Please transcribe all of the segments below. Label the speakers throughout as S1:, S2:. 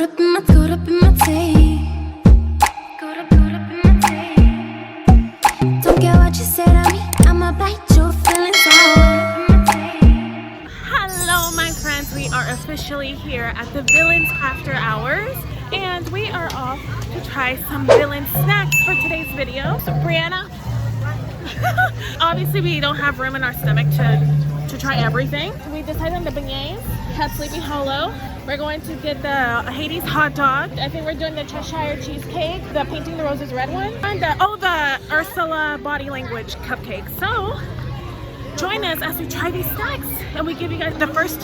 S1: up in my tea. Caught up in my tea. Don't care what you say to me, I'ma bite your feelings out.
S2: Hello my friends, we are officially here at the Villian's after hours and we are off to try some Villian snacks for today's video. So Brianna, obviously we don't have room in our stomach to try everything. We decided on the beignets at Sleepy Hollow. We're going to get the Hades hot dog. I think we're doing the Cheshire cheesecake, the Painting the Roses red one, and the Ursula body language cupcake. So join us as we try these snacks and we give you guys the first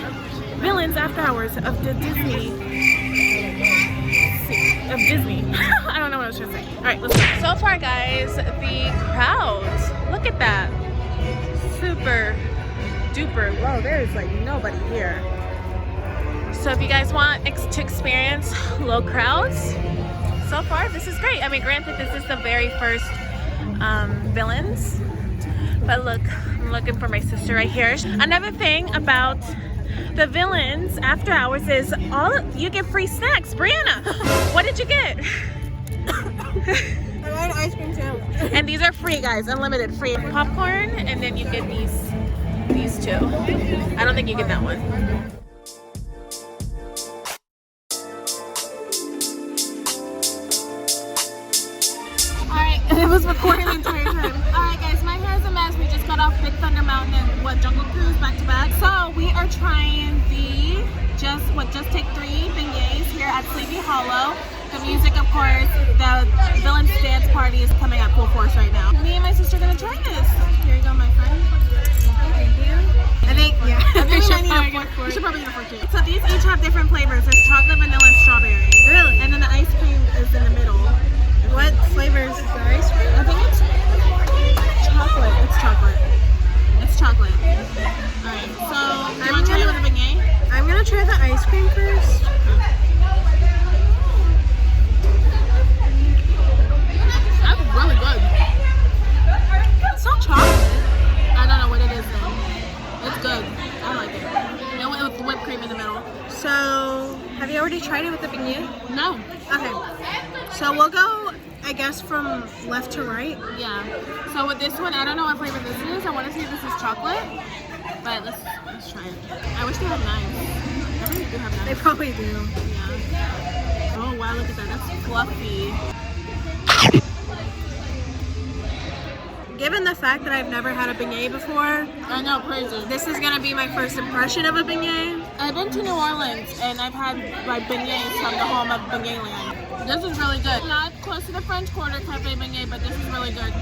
S2: Villians after hours of the Disney. I don't know what I was trying to say. All right, let's go. So far guys, the crowd, look at that. Super duper low. There's like nobody here. So if you guys want to experience low crowds, so far this is great. I mean, granted this is the very first Villians, but look, I'm looking for my sister right here. Another thing about the Villians after hours is you get free snacks. Brianna, what did you get?
S3: I got an ice cream sandwich.
S2: And these are free guys, unlimited free popcorn, and then you get these two. I don't think you get that one. Alright, it was recording the entire time. Alright guys, my hair is a mess. We just got off Big Thunder Mountain and Jungle Cruise back to back. So we are trying the Just Take 3 beignets here at Sleepy Hollow. The music, of course, the Villians dance party is coming at full force right now. Me and my sister are gonna try this. Here you go, my friend. Thank you. I think we might need a fork. We should probably get a fork too. So these each have different flavors. There's chocolate, vanilla, and strawberry.
S3: Really?
S2: And then the ice cream is in the middle.
S3: What flavors is the ice cream?
S2: I think it's chocolate. It's chocolate. It's chocolate. Alright, so you want to try it with a beignet?
S3: I'm gonna try the ice cream first.
S2: That's really good. It's not chocolate. I don't know what it is though. It's good. I like it. And with whipped cream in the middle.
S3: So, have you already tried it with the beignet?
S2: No.
S3: Okay. So we'll go, I guess, from left to right.
S2: Yeah. So with this one, I don't know what flavor this is. I want to see if this is chocolate. But let's try it. I wish they had knives. I really do have knives.
S3: They probably do.
S2: Yeah. Oh wow, look at that. That's fluffy.
S3: Given the fact that I've never had a beignet before,
S2: I know, crazy.
S3: this is gonna be my first impression of a beignet.
S2: I've been to New Orleans and I've had like beignets from the home of Beignet. This is really good. Not close to the French Quarter Cafe beignet, but this is really good.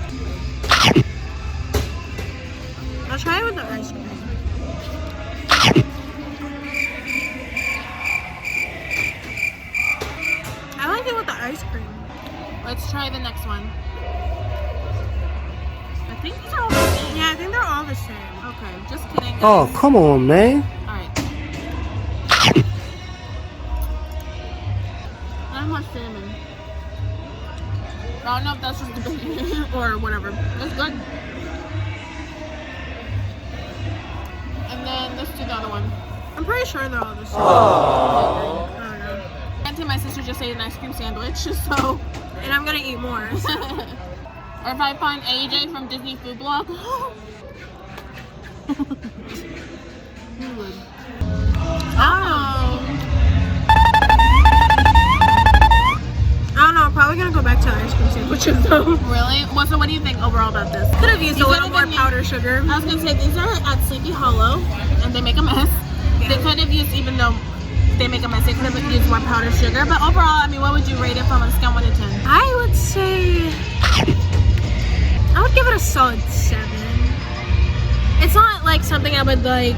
S3: I'll try it with the ice cream. I like it with the ice cream.
S2: Let's try the next one. I think these are all the same.
S3: Yeah, I think they're all the same.
S2: Okay, just kidding. Guys.
S4: Oh, come on, man.
S2: Alright. Not much salmon. I don't know if that's just the beignet or whatever. It's good. And then let's do the other one.
S3: I'm pretty sure they're all the same.
S4: Oh.
S3: I don't know.
S2: And to my sister just ate an ice cream sandwich, so.
S3: And I'm gonna eat more.
S2: Or if I find AJ from Disney Food Blog.
S3: I don't know, I'm probably gonna go back to ice cream sandwiches though.
S2: Really? Well, so what do you think overall about this?
S3: Could have used a little more powder sugar.
S2: I was gonna say these are at Sleepy Hollow and they make a mess.
S3: Yeah.
S2: They could have used, even though they make a mess, they could have used more powdered sugar. But overall, I mean, what would you rate it from a scale 1 to 10?
S3: I would say I would give it a solid 7. It's not like something I would like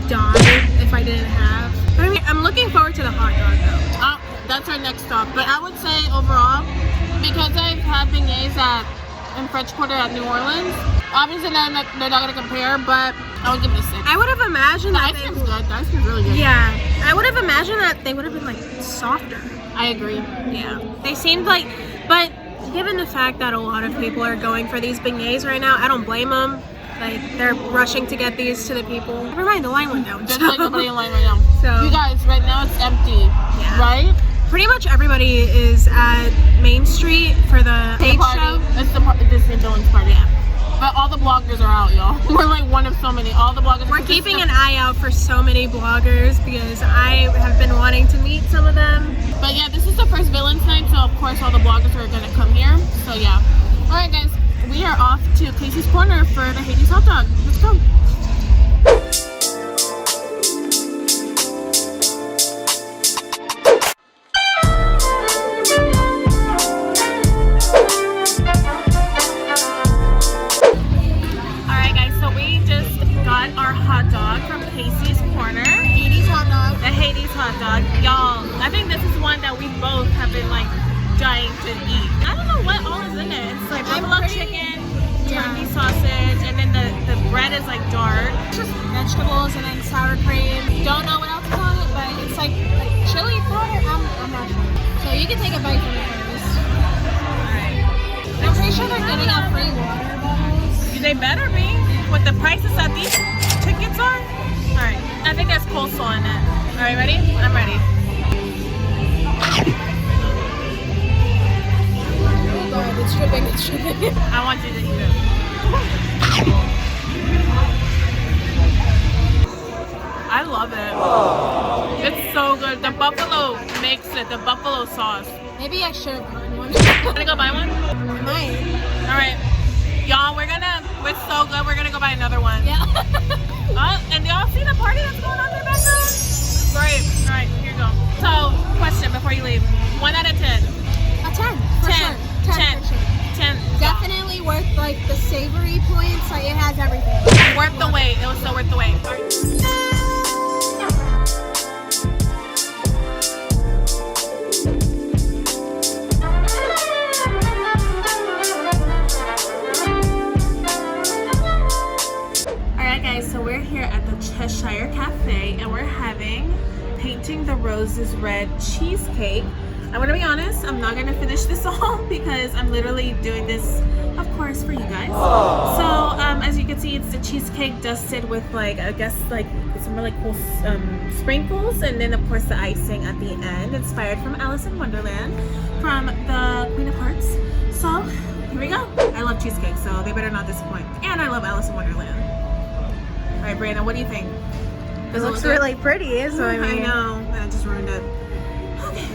S3: die if I didn't have. But I mean, I'm looking forward to the hot dog though.
S2: That's our next stop. But I would say overall, because I've had beignets in French Quarter at New Orleans, obviously they're not gonna compare, but I would give it a 6.
S3: I would have imagined
S2: The
S3: that
S2: ice cream's good. The ice cream's really good.
S3: Yeah, I would have imagined that they would have been like softer.
S2: I agree.
S3: Yeah, they seemed like, but given the fact that a lot of people are going for these beignets right now, I don't blame them. Like, they're rushing to get these to the people. Never mind, the line went down.
S2: There's like nobody in line right now.
S3: So
S2: you guys, right now it's empty,
S3: yeah.
S2: right?
S3: Pretty much everybody is at Main Street for the stage show.
S2: It's the Disney Villains party. Yeah. But all the bloggers are out, y'all. We're like one of so many. All the bloggers.
S3: We're keeping an eye out for so many bloggers because I have been wanting to meet some of them.
S2: But yeah, this is the first Villains night, so of course all the bloggers are gonna come here. So yeah. All right, guys, we are off to Casey's Corner for the Hades hot dog. Let's go. Our hot dog from Casey's Corner.
S3: Hades hot dog.
S2: The Hades hot dog. Y'all, I think this is one that we both have been like dying to eat. I don't know what all is in it. It's like buffalo chicken, turkey sausage, and then the bread is like dark.
S3: Just vegetables and then sour cream. Don't know what else is on it, but it's like chili powder. I'm not sure. So you can take a bite from it first.
S2: Alright.
S3: I'm pretty sure they're giving out free water bottles.
S2: They better be. With the prices that these tickets are. Alright, I think there's coleslaw in it. Alright, ready? I'm ready.
S3: Oh god, it's dripping, it's dripping.
S2: I want you to eat it. I love it. It's so good. The buffalo makes it, the buffalo sauce.
S3: Maybe I should have gotten one.
S2: Gonna go buy one?
S3: I might.
S2: Alright. Y'all, we're so good, we're gonna go buy another one.
S3: Yeah.
S2: And y'all see the party that's going on in the background? Great. Alright, here you go. So, question before you leave. 1 out of 10.
S3: A 10. For
S2: 10.
S3: sure. 10.
S2: 10.
S3: For sure.
S2: 10.
S3: Definitely worth like the savory points. Like it has everything.
S2: Worth the wait. It was so worth the wait. So we're here at the Cheshire Cafe and we're having Painting the Roses Red Cheesecake. I'm gonna be honest, I'm not gonna finish this all because I'm literally doing this, of course, for you guys. So as you can see, it's the cheesecake dusted with like, I guess like some really cool sprinkles, and then of course the icing at the end, inspired from Alice in Wonderland from the Queen of Hearts. So here we go. I love cheesecake, so they better not disappoint. And I love Alice in Wonderland. All right, Briana, what do you think?
S3: It looks really pretty, so I mean.
S2: I know, I just ruined it. Okay.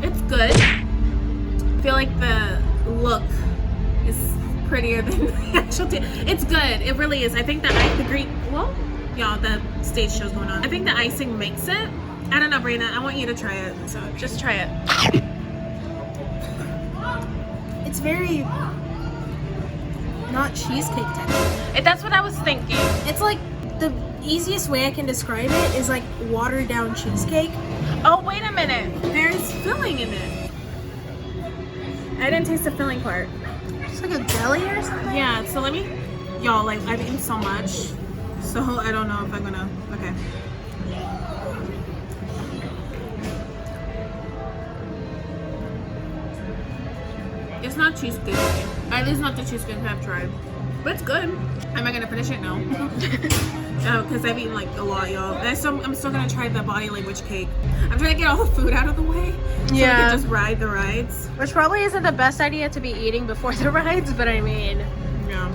S2: It's good. I feel like the look is prettier than the actual It's good, it really is. I think that the green, well, y'all, the stage show's going on. I think the icing makes it. I don't know, Briana, I want you to try it, so just try it.
S3: It's very not cheesecake texture.
S2: That's what I was thinking.
S3: It's like the easiest way I can describe it is like watered down cheesecake.
S2: Oh, wait a minute. There's filling in it. I didn't taste the filling part.
S3: It's like a jelly or something?
S2: Yeah, so let me, y'all, like I've eaten so much, so I don't know if I'm gonna, okay. It's not cheesecake. At least not the cheesecake I've tried. But it's good. Am I gonna finish it? No. Because I've eaten like a lot, y'all. I'm still gonna try the body language cake. I'm trying to get all the food out of the way so we can just ride the rides.
S3: Which probably isn't the best idea to be eating before the rides, but I mean.
S2: Yeah.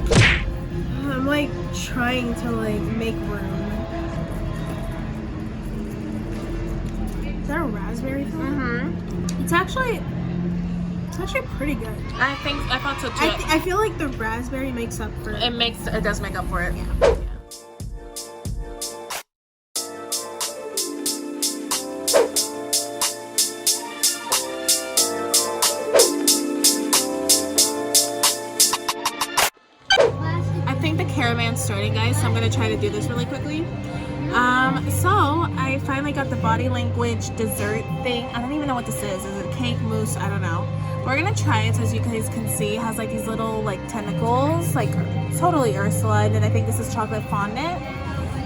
S3: I'm like trying to like make room. Is that a raspberry filling?
S2: Mm-hmm.
S3: It's actually pretty good.
S2: I thought so too.
S3: I feel like the raspberry makes up for it.
S2: It does make up for it.
S3: Yeah.
S2: I think the caravan's starting, guys, so I'm gonna try to do this really quickly. So I finally got the body language dessert thing. I don't even know what this is. Is it cake, mousse? I don't know. We're gonna try it. So as you guys can see, it has like these little like tentacles, like totally Ursula. And then I think this is chocolate fondant,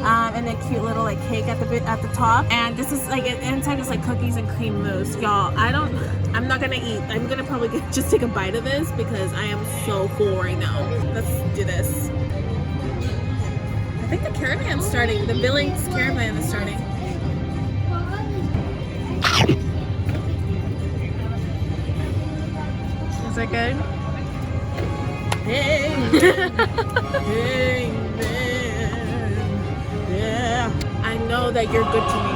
S2: and a cute little like cake at the top. And this is like inside is like cookies and cream mousse, y'all. I'm not gonna eat. I'm gonna probably just take a bite of this because I am so full right now. Let's do this. think the caravan's starting. The Villian's caravan is starting. Is it good? Hey, yeah. I know that you're good to me.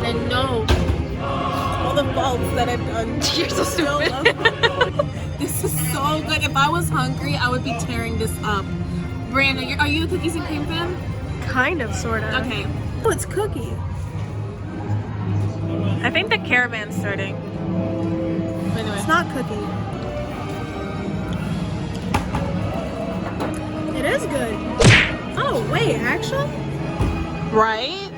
S2: I know all the faults that I've done. You're so stupid. This is so good. If I was hungry, I would be tearing this up. Briana, are you a cookies and cream fan?
S3: Kind of, sort of.
S2: Okay.
S3: Oh, it's cookie.
S2: I think the caravan's starting. Anyway.
S3: It's not cookie. It is good. Oh, wait, actually?
S2: Right?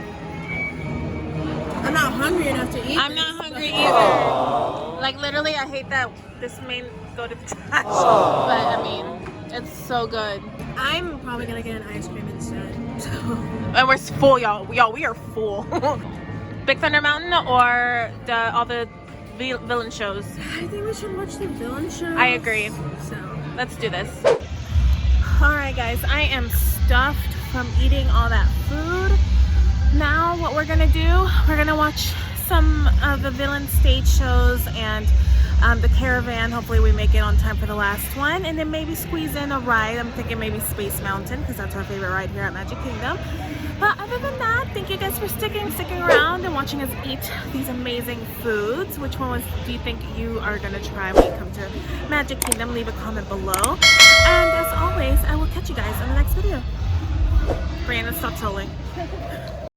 S3: I'm not hungry enough to eat.
S2: I'm not hungry either. Like literally, I hate that this may go to the trash. But I mean, it's so good.
S3: I'm probably gonna get an ice cream instead. So.
S2: And we're full, y'all. Y'all, we are full. Big Thunder Mountain or all the villain shows?
S3: I think we should watch the villain show.
S2: I agree.
S3: So
S2: Let's do this. All right, guys. I am stuffed from eating all that food. Now what we're gonna do, we're gonna watch some of the villain stage shows and the caravan. Hopefully we make it on time for the last one, and then maybe squeeze in a ride. I'm thinking maybe Space Mountain, because that's our favorite ride here at Magic Kingdom. But other than that, thank you guys for sticking around and watching us eat these amazing foods. Which one do you think you are gonna try when you come to Magic Kingdom? Leave a comment below. And as always, I will catch you guys in the next video. Brianna, stop trolling.